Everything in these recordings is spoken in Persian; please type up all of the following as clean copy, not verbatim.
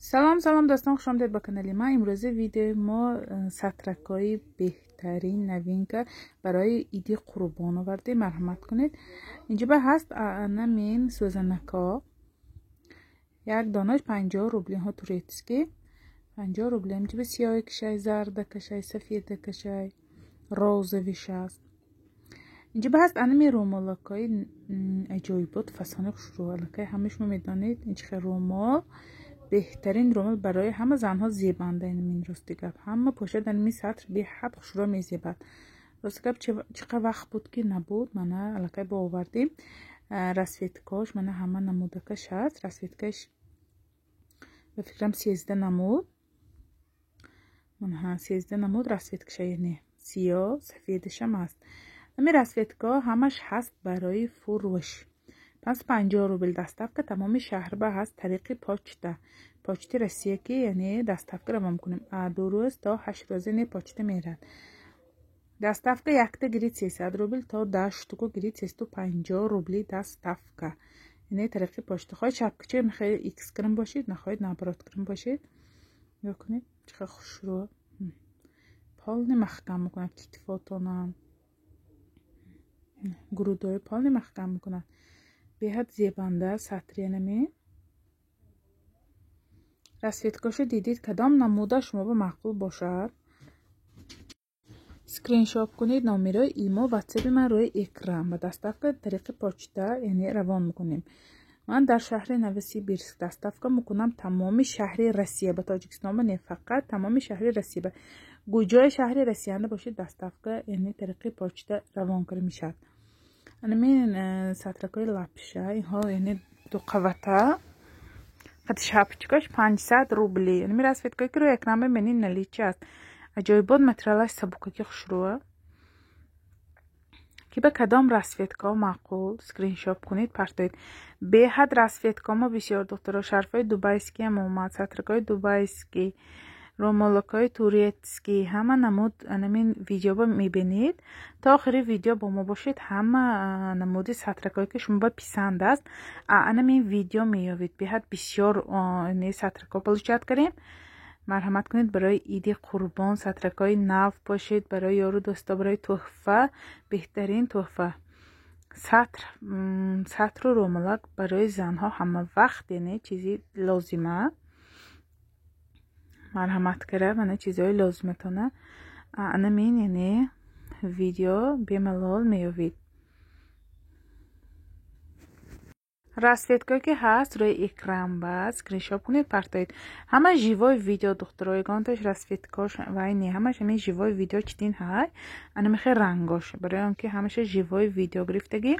سلام دوستان، خوش آمدید به کانال ما. امروز ویدیو ما سترکای بهترین نوینک برای عید قربان آورده. مرحمت کنید. اینجا به هست نمین سوزنکا یک دانش 50 روبلی ها توریتسکی 50 روبلی. اینجا به سیاه کشای، زرد کشای، سفید کشای، روزویش است. اینجا به هست انمی رومالکای عجایبات فسانه خوشروالکای همش ما میدانید. اینجا رومال بهترین رومال برای همه زنها زیبنده. این راستی گپ همه پوشیدن می سطر به حد خوشرو می زیبد. راستی گپ چقدر وقت بود که نبود من الکی با آوردیم رسویتکاش. من همه نمودکش هست. رسویتکش به فکرم 13 نمود. من 13 نمود رسویتکش، یعنی سیاه سفیدش هم هست. امی رسویتکا همش هست برای فروش. پس 50 روبل دستافka تمام شهر به هست طریق پاچتی رسیه که یعنی دستافka رو میکنیم 2 روز تا 8 روز نه پاچتی میرد. دستافka یکتا گرید 300 روبل تا 10 штуку گرید 350 روبلی دستافka. یعنی طریق پاچتی. خواهید شبکه میخواید ایکس کرم باشید، نخواهید نبرات کرم باشید. بکنید چقدر خوش رو پال نمخکم میکنم. کتفاتونم گرودای پال نمخکم میکنم. بهت زیبنده سطری نمی رسویتکاش دیدید کدام نموده شما به معقول باشد. سکرین شاپ کنید نامیره ایمو واتساپ من روی اکران و دستافka طریق پاچتا یعنی روان میکنیم. من در شهر نوسیبیرسک دستافka میکنم تمام شهر روسیه به تاجیکستان نه فقط تمام شهر روسیه. کجای شهر روسیه باشید دستافka یعنی طریق پاچتا روان کرده میشد. من سترکای لپشه اینها یعنی دو قوطه قد شапчикаш 500 روبلی. یعنی رسویتکایی که روی اکران ببینید نلیچی است. عجایبات متریالش سبکاکی خوشروه که به کدام رسویتکا معقول سکرین شاپ کنید پرتایید. به حد رسویتکا ما بسیار دخترها شرفای دوبایسکی هم اومد. سترکای دوبایسکی، رومالکای توریتسکی همه نمود انمین ویدیو با میبینید. تا آخری ویدیو با ما باشید. همه نمودی سترکایی که شما با پسند است انمین ویدیو میابید. به حد بسیار سترکا بلوچت کریم. مرحمت کنید برای عید قربان سترکای نو باشید. برای یارو دوستا برای تحفه بهترین تحفه. سطر و رومالک برای زنها همه وقت یعنی چیزی لازمه. مرحمت کرده من چیزای لازمتونه انمین یعنی ویدیو بیملال میوید. رسویتکایی که هست روی اکران باز سکرین شاپ کنید پرتایید. همه جیوای ویدیو دخترای گانتش رسویتکاش و اینی همش همین جیوای ویدیو چتین های انا میخوای رنگاش برای اینکه همیشه جیوای ویدیو گرفتگی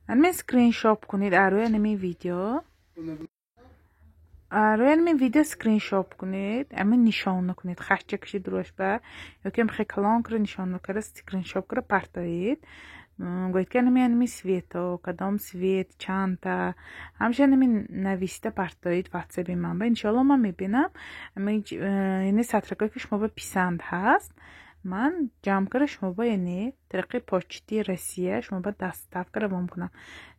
انمی سکرین شاپ کنید روی انمی ویدیو. روی این ویدیو سکرین شاپ کنید. اما نشان نکنید. خشچه کشید روش با یا که میخوای کلان کرد نشان نکنید سکرین شاپ کرد پرتایید. گوید که نمی سویتا کدام سویت چند تا همشه نمی نویسته پرتایید واتساپ من با انشالله من میبینم. اما یعنی سترکایی که شما با پیسند هست من جمع کرده شما با یعنی طریق پاچتی رسیه شما با دستافka روان کنم.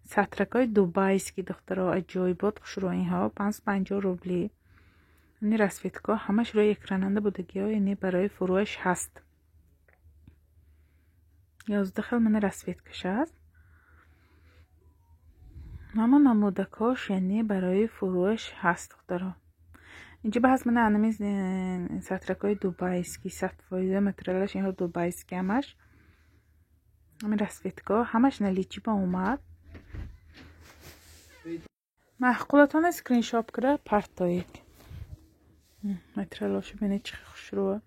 سترکای دوبایسکی دخترها عجایبات خوش رو اینها 550 روبلی. یعنی رسویتکا همش روی اکراننده بودگی ها یعنی برای فروش هست. 11 خیل من رسویتکش هست. اما نمودکاش یعنی برای فروش هست دخترها. اینجا بحث من انمیز سترکای دوبایسکی ستفایده متریالش اینها دوبایسکی همش. همین رسویتکا همش نلیچی با اومد. محقولتان سکرین شاپ کرده پرتایید. متریالاشو بینید چه خوش روه.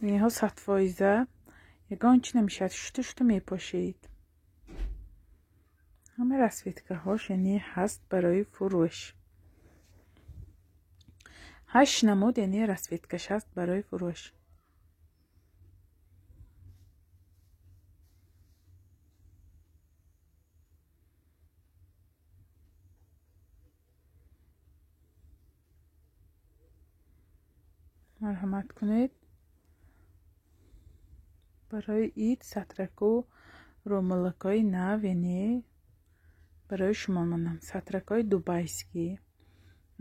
اینها ستفایده یگان چی نمیشد شتو میپاشید. همه رسویتکه هاش یعنی هست برای فروش. 8 نمود یعنی رسویتکش هست برای فروش. مرحمت کنید برای عید سترکو رومالکای نو یعنی برای شما منم سترکای دوبایسکی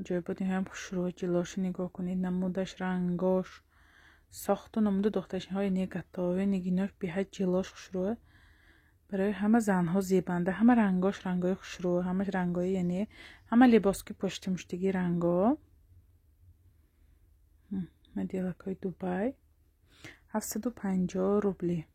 جای بود هم خوشرو جلوش نگاه کنید، نمودش، رنگاش، ساخت و نمود دخترش های نگاتاوه نگیناش بیهد جلوش خوشروه. برای همه زنها زیبنده، همه رنگاش رنگای خوشروه، همه رنگای یعنی همه لباس که پشت مشتگی رنگا. مدیلکای دوبای 750 روبلی.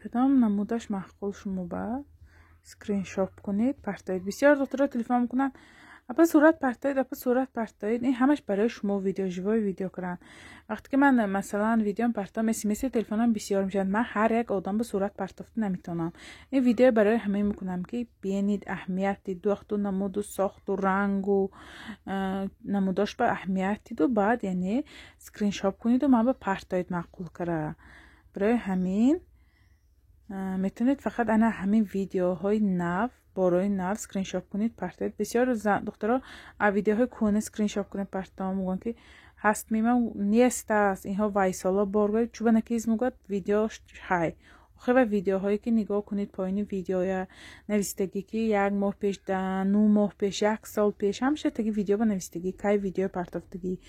کدام نمودش معقول شما با سکرین شاپ کنید پرتایید. بسیار دخترها تلفن میکنن اپا صورت پرتایید، اپا صورت پرتایید. این همش برای شما ویدیو جوای ویدیو کردن. وقتی که من مثلا ویدیو پرتام مثل تلفنم بسیار میشن، من هر یک آدم به صورت پرتافت نمیتونم. این ویدیو برای همه میکنم که ببینید اهمیت دوخت و نمود و ساخت و رنگ و نموداش به اهمیت و بعد یعنی سکرین شاپ کنید و من به پرتایید معقول کرده. برای همین میتونید فقط انا همین ویدیوهای نو برای نو سکرین شاپ کنید پرتایید. بسیار دخترها ویدیوهای کونه سکرین شاپ کنید پرتام میگن که هست میمم نیست است اینها وایسالا بارگاه چوبه نکیز میگوید ویدیوش های خیلی ویدیوهایی که نگاه کنید پایین ویدیویا نویستگی که 1 ماه پیش 9 ماه پیش 1 سال پیش همیشه تگی ویدیو با نویستگی کی ویدیو پرتافتگی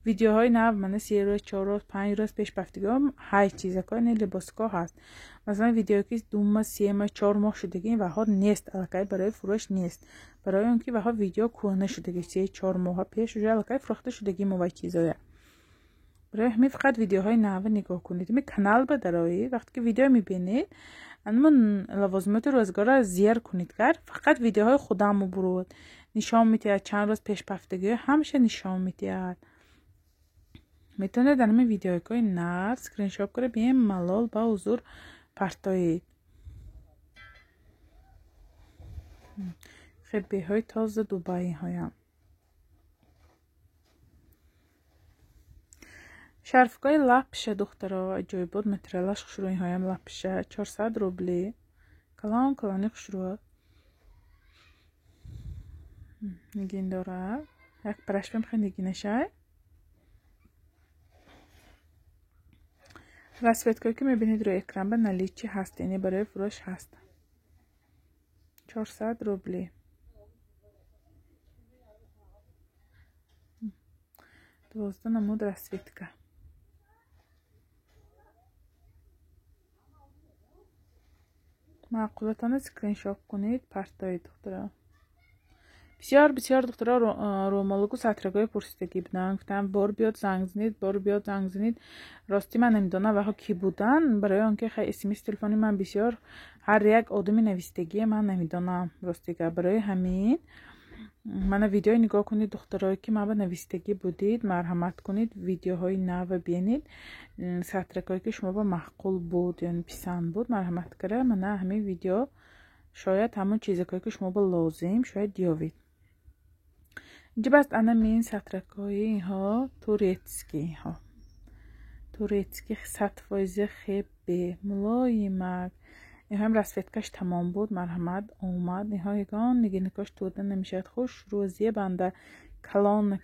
ویدیوهای نو من 3 روز 4 روز 5 روز پیش پرتگی های چیزا که نه لباسکا هست. مثلا ویدیو که 2 ماه 3 ماه 4 ماه شدگی و ها نیست الکی برای فروش نیست، برای اون که و ها ویدیو کهنه شدگی 3 4 ماه پیش вже الکی فروخته شدگی مو چیزا. برای همین فقط ویدیوهای نو نگاه کنید. می کانال بدرایی وقتی که ویدیو میبینید من لوازمات روزگار زیر کنید کرد فقط ویدیوهای خودمو برود نشان میتید چند روز پیش پفتگی همیشه نشان میتید. میتونه در همین ویدیوهای نو سکرین شاپ کنه بیایم ملال با حضور پرتایید. خیلی های تازه دوبایی هایم شرفگاه لپشه دخترها جای بود مترلاش خشروی هایم لپشه 400 روبلی کلان کلانی خشروه نگین داره یک پرش بمخواه نگینشه. رسویتکایی که میبینید روی اکران به نلیچی هست یعنی برای فروش هست 400 روبلی. دوازده نمود رسویتکا معقولتان سکرین شاپ کنید پرتایید دخترها. بسیار دخترها رومالوگو سطرگاه پرسیدگی بودن گفتم بار بیاد زنگ زنید راستی من نمیدونم و ها کی بودن برای آنکه خیلی اسمیس تلفنی من بسیار هر یک آدمی نویستگی من نمیدونم راستیگه. برای همین من ویدیو نگاه کنید دخترایی که ما به نویستگی بودید مرحمت کنید ویدیوهای نو ببینید سطرگاهی که شما با معقول بود یعنی پسند بود مرحمت کرده من همین ویدیو شاید همون چیزایی که شما با لازم شاید دیوید. اینجا بست انا مین سطرگاهی اینها توریتسکی ها توریتسکی 100% خیلی ملایمک این هم رسویتکش تمام بود مرحمت اومد اینها یگان نگینکاش توده نمیشد خوش روزیه بنده کلان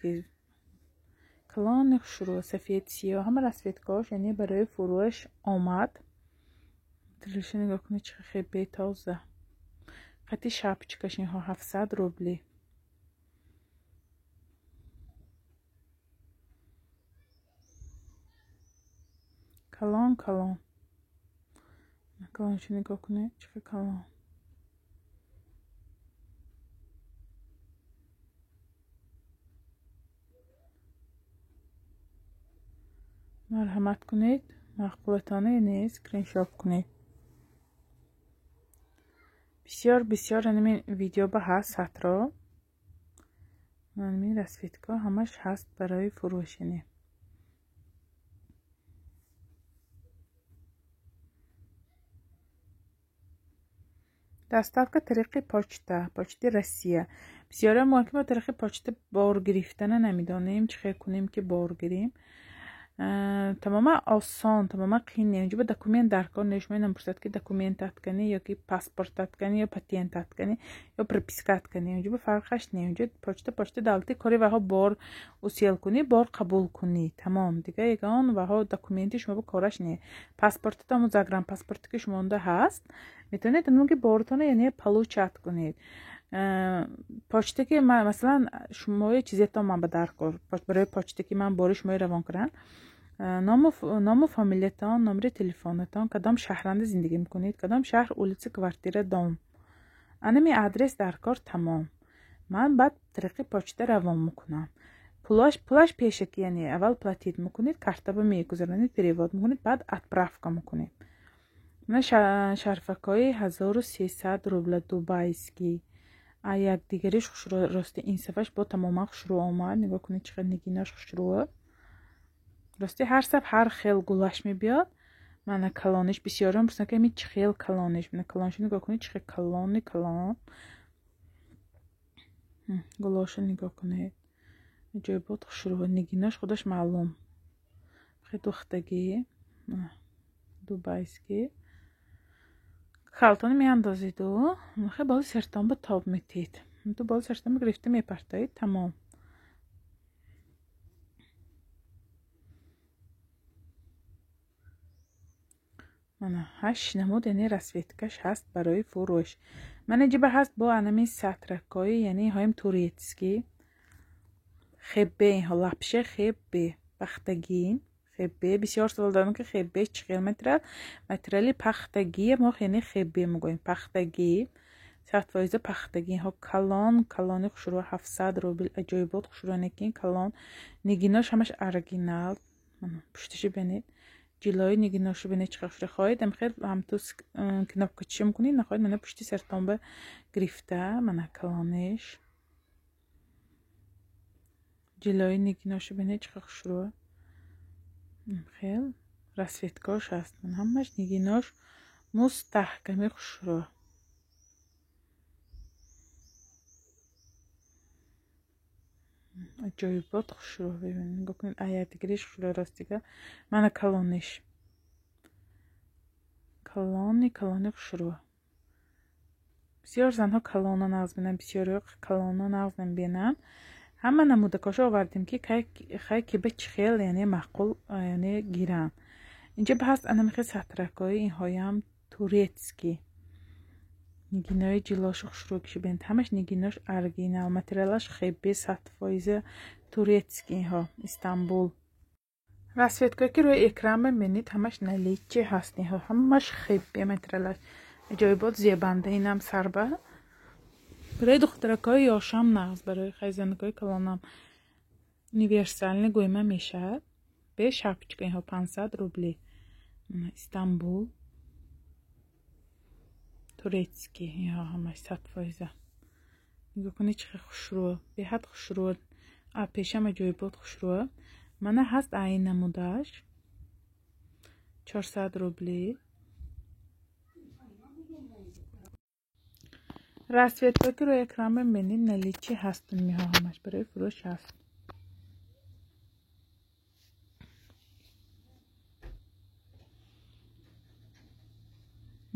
رو سفید سیاه همه رسویتکاش یعنی برای فروش آمد. تلویزیون نگاه کنید چه خیلی تازه خطی شاپچکش اینها 700 روبلی کلان کلانشو نگاه کنید چه کلان مرحمت کنید معقولتانه نیست سکرین شاپ کنید. بسیار همین ویدیو با هست سطرا همین رسویتکا همش هست برای فروشنی. доставка طریق پاچت روسیه. بسیار ما که ما طریق پاچت بار گرفتن نمیدانیم چه کنیم که بار گیریم тамома осон, тамома қиин не. Инҷо ба документ даркор неш менам пурсад ки документат кани ё ки паспортат кани ё патентат кани ё припискат кани. Инҷо ба фарқаш не. Инҷо почта давлати кори ваҳо бор усел куни, бор қабул куни. Тамом. Дига ягон ваҳо документи шумо ба кораш не. Паспортат ҳамун загранпаспорте ки шумонда ҳаст, метавонед ануги борутона яъне получат кунед. почта ки масалан шумои чизетон ман ба даркор барои почта ки ман бори шумои равон кунам, ному фамилиятон, номери телефонатон, кадом шаҳранда зиндагӣ мекунед, кадом шаҳр, улица, квартира, дом, анами адрес даркор. Тамом. ман баъд тариқи почта равон мекунам. пулаш пеша ки яъне аввал платит мекунед, картаба мегузаронед, перевод мекунед, баъд отправка мекунед. мана шарфакои 1300 рубла дубайский. якдигариш хушрӯ рости ин сафаш бо тамоман хушрӯ омад. нигоҳ кунед чӣ қадр нигинаш хушрӯ. рости ҳар саф ҳар хел гулаш мебиёд. мана калониш бисёрон пурсанд ки чӣ хел калониш. мана калоншо нигоҳ кунед чӣ хел калон. гулошо нигоҳ кунед. ҷойбот хушрӯ. нигинаш худаш маълум. хе духтагӣ дубайский. халтони меандозиду, хе боли сертонба тоб метид. ту боли сертонба гирифта мепартоид. Тамом. мана 8 намуд яъне расветкаш ҳаст барои фурӯш. мана ҷиба ҳаст бо анами сатракои яъне ҳоим турецкӣ. хеббе инҳо лапше хеббе пахтагин. хеббе бисёр савол дорам ки хеббе чӣ хел материали пахтагӣ мо яъне хеббе мегӯем. пахтагӣ 100% пахтагӣ. инҳо калони хушрӯ 700 рубл. аҷоибот хушрӯ некин калон. нигинош ҳамаш оригинал. пушташи бинед. ҷилои нигиношо бинед чӣ қадр хушрӯ. хоҳед амхел ҳамту кнопкачиша мекунед. нахоҳед мана пушти сертонба гирифта. мана калониш. ҷилои нигиношо бинед чӣ қадр хушрӯ. хел расветкош ҳаст. ҳамаш нигинош мустаҳками хушрӯ. аҷоибот хушрӯ. бибинед нигоҳ кунед якдигариш хушрӯ ростига. мана калониш. калони хушрӯ. бисёр занҳо калоно нағз менам, бисёриҳо калоно нағз намебинанд. ҳама намудакашо овардем ки хай киба чӣ хел яъне маъқул яъне гиранд. инҷа ҳаст анамихи сатракои инҳоям турецкий. нигинои ҷилошо хушрӯ кишибинед. ҳамаш нигинош оригинал. материалаш хеббе 100% турецкий. инҳо Истанбул. расветкое ки рӯи экран мебинед ҳамаш наличи ҳаст. инҳо ҳамаш хеббе материалаш. аҷоибот зебанда. инам сарба барои духтаракҳои ёшам нағз, барои хайзанакҳои калонам универсальни гӯйма мешавад. бе шапочка. инҳо 500 рубли. Истанбул. турецкий. инҳо ҳамаш 100%. нигоҳ кунед чӣ қадр хушрӯ. беҳад хушрӯ. пешам аҷоибот хушрӯ. мана ҳаст айн намудаш 400 рубли. расветка ки рӯи экран мебинед наличи ҳаст. инҳо ҳамаш барои фурӯш ҳаст.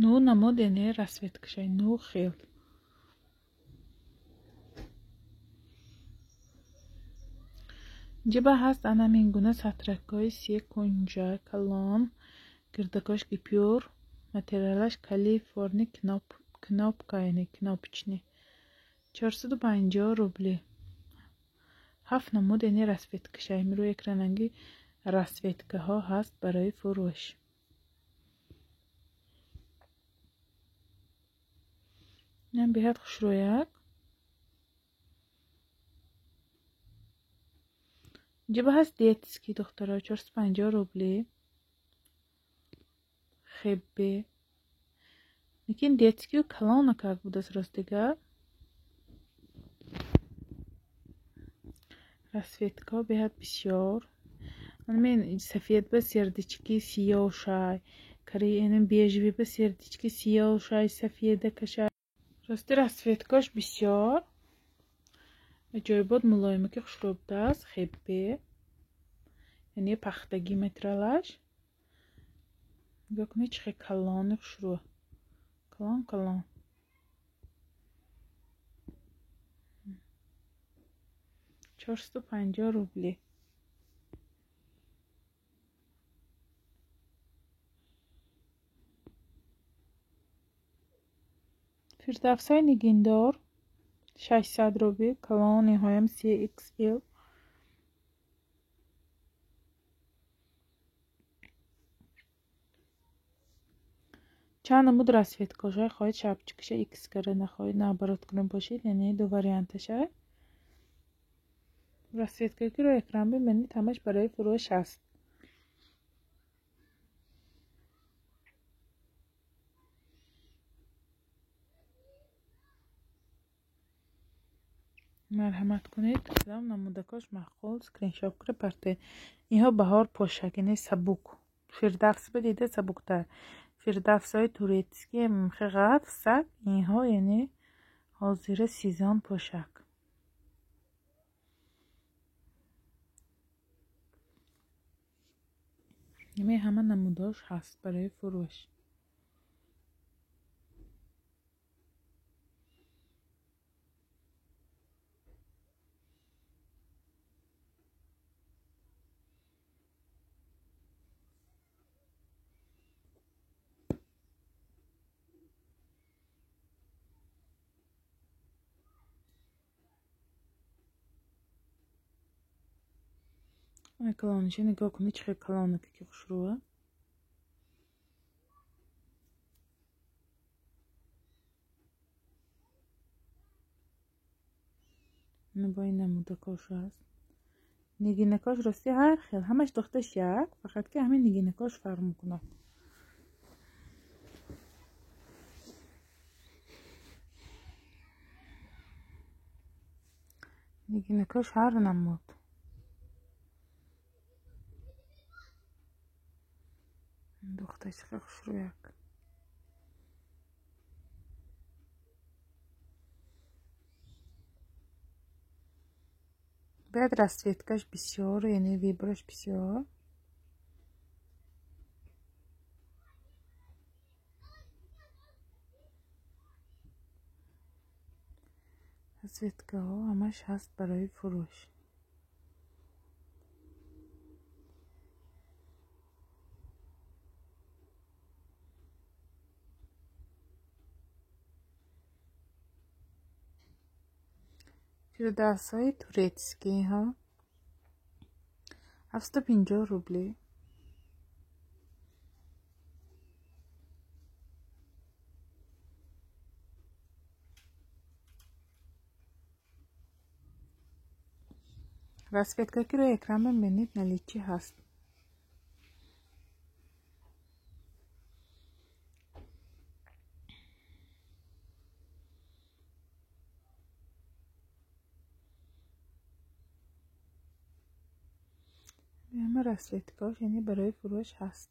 ну намуд яъне расветкашай ну хел. ҷиба ҳаст анамин гуна сатракои се кунҷа калон. гирдакош гипюр. материалаш калифорни кнопка яъне кнопочный 450 рубли. 7 намуд яъне расветкашай. рӯи экрананги расветкаҳо ҳаст барои фурӯш. ин беҳад хушрӯяк. ҷиба ҳаст детский духтаро 450 рубли. хеббе. лекин детскию калона как будас ростига. расветка беҳад бисёр. мен сафед ба сердички сияошай. кариенин бежеви ба сердички сияошай сафедакашай. рости расветкаш бисёр. аҷоибот мулоимаки хушрӯ будааст. хеббе. یعنی پختگی مترالش نگاه کنید چه کلان شروع کلان 450 روبلی. فردوسای نگیندار 600 روبل کلان نهایم 3XL. چند نمود расцветкаша خواهید шапчикаша X кара нахоҳед наоборот кунем бошед, яъне ду варианташа. расцветкаи ки ро экран бибинед ҳамаш барои фурӯш ҳаст. марҳамат кунед кадом намудакош маъқул скриншот кира партед. инҳо баҳор пошак, яъне сабук. фирдавс бидида сабуктар. фирдавсҳои турецки хиғаф сак, инҳо яъне ҳозира сезон пошак. яъне ҳама намудаш ҳаст барои фурӯш. کلانش نگاه کنید چه کلانه که خوشروه. با این نمودکاش هست. نگینکاش راستی هر خیل همش دختش یک، فقط که همین نگینکاش فرق میکنه. نگینکاش هر نمود. دختش خیلی خوش رو یک. باید расцветкаш بسیار، یعنی ویبرش بسیار. расцветка ها همش هست برای فروش. فردوسای تورецکی ها 750 روبلی. расцветка ки روی اکران ببینید نلیچی هست. همه расцветкаش یعنی برای فروش هست.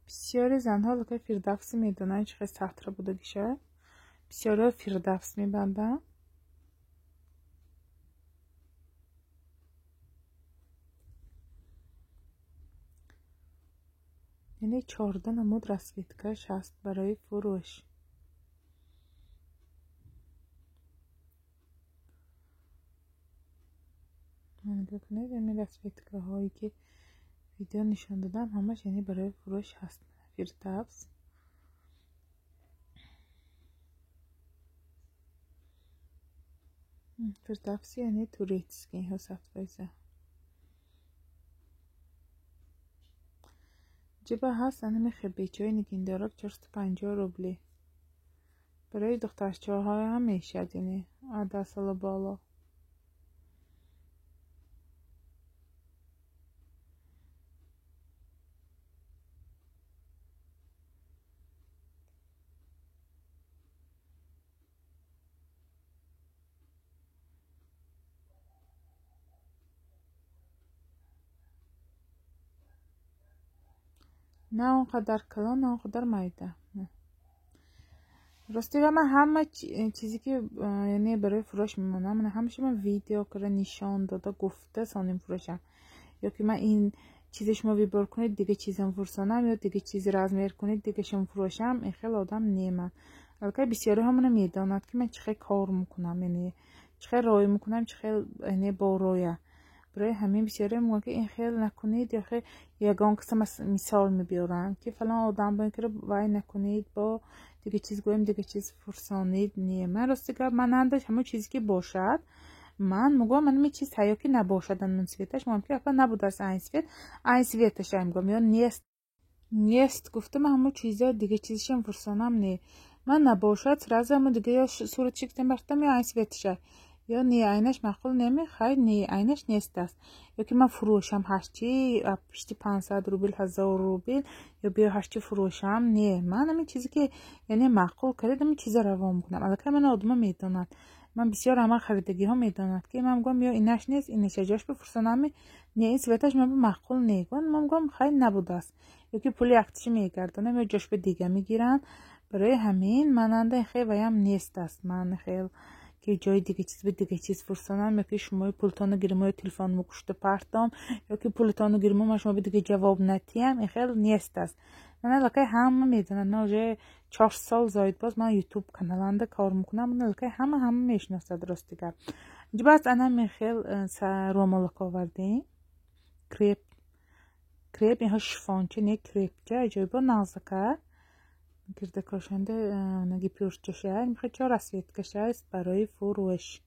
بسیاری زنها لکه فردوسی میدونن چقدر سخت را بودگیشه. بسیاری فردوس میبندن. یعنی 14 نمود расцветкаش هست برای فروش. نگاه کنید این расцветка هایی که ویدیو نشان دادم همش یعنی برای فروش هست. فردوس فردوسی یعنی تورецکی ها سفتایزه. جبه هست انمی خبیچه های نگیندارک 450 روبلی. برای دخترچه های هم میشد یعنی 10 سال بالا. نه اونقدر کلان نه اونقدر میده. راستی من همه چیزی که یعنی برای فروش میمونم من همیشه من ویدیو کرده نشان داده گفته سانیم فروشم یا که من این چیزش ما ویبر کنید دیگه چیزم فرسانم یا دیگه چیزی را از میر کنید دیگه شم فروشم این خیلی آدم نیمن البته بسیاری همونه میداند که من چه کار میکنم یعنی چه رای میکنم چه یعنی با رویه برای همین بسیاری میگن که این خیلی نکنید یا خیلی یگان قسم مثال میبیارم که فلان آدم باید که وای نکنید با دیگه چیز گویم دیگه چیز فرسانید نیه من راستی که من انداش همه چیزی که باشد من میگم من می چیز هیا که نباشد من سویتش ممکن اصلا نبود از این سویتش هم میگم یا نیست گفته من همه چیزا دیگه چیزشم فرسانم نه من نباشد رازم دیگه یا صورت شکتم برتم یا این سویتش یا نی عینش معقول نمیخواد نی عینش نیست است یا که من فروشم هرچی پشتی 500 روبل 1000 روبل یا بیا هرچی فروشم نه من همین چیزی که یعنی معقول کردم این چیزا روام میکنم البته من آدم میدونم من بسیار همه خریدگی ها میدونم که من میگم یا اینش نیست اینش جاش بفرستم نه این سویتش من معقول نگم من میگم خیلی نبوده است یا که پولی اختش میگردونم یا جاش به دیگه میگیرن برای همین مننده خیلی ویم نیست است من خیلی که جای دیگه چیز به دیگه چیز فرستانم یا که شما پولتانو گیرم یا تلفن مکشته پرتام یا که پولتانو گیرم شما به دیگه جواب ندیم این خیلی نیست است من الکی همه میدونن من вже 4 سال زاید باز من یوتیوب کانالنده کار میکنم من الکی همه میشناسه درست دیگه اینجا باز انا من خیلی رومالک آوردیم کریپ اینها شفانچه نه کریپچه جای با نازکه گرده کاشنده نگی پیورچه شهر میخواد 4 اسویتکشه است برای فروش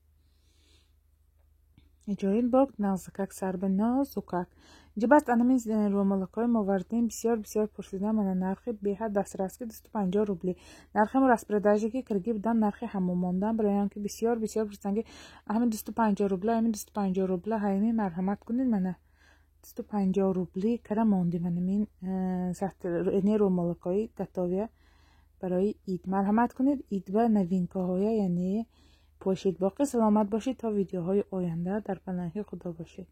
جایین باگ نازکک سر به نازکک اینجا بست انامین رومالکای ما وردیم بسیار پرسیدم من نرخی به دسترس که 250 روبلی نرخی ما رسپرداجی که کرگی بدم نرخی همو ماندم برای آنکه بسیار پرسیدن که همین 250 روبله همین 250 روبله همین مرحمت کنید منه 250 روبلی کرا ماندی من این اینی رومالکای گتاویه برای اید مرحمت کنید اید و نوینکه های یعنی پوشید باقی سلامت باشید تا ویدیوهای آینده در پناه خدا باشید.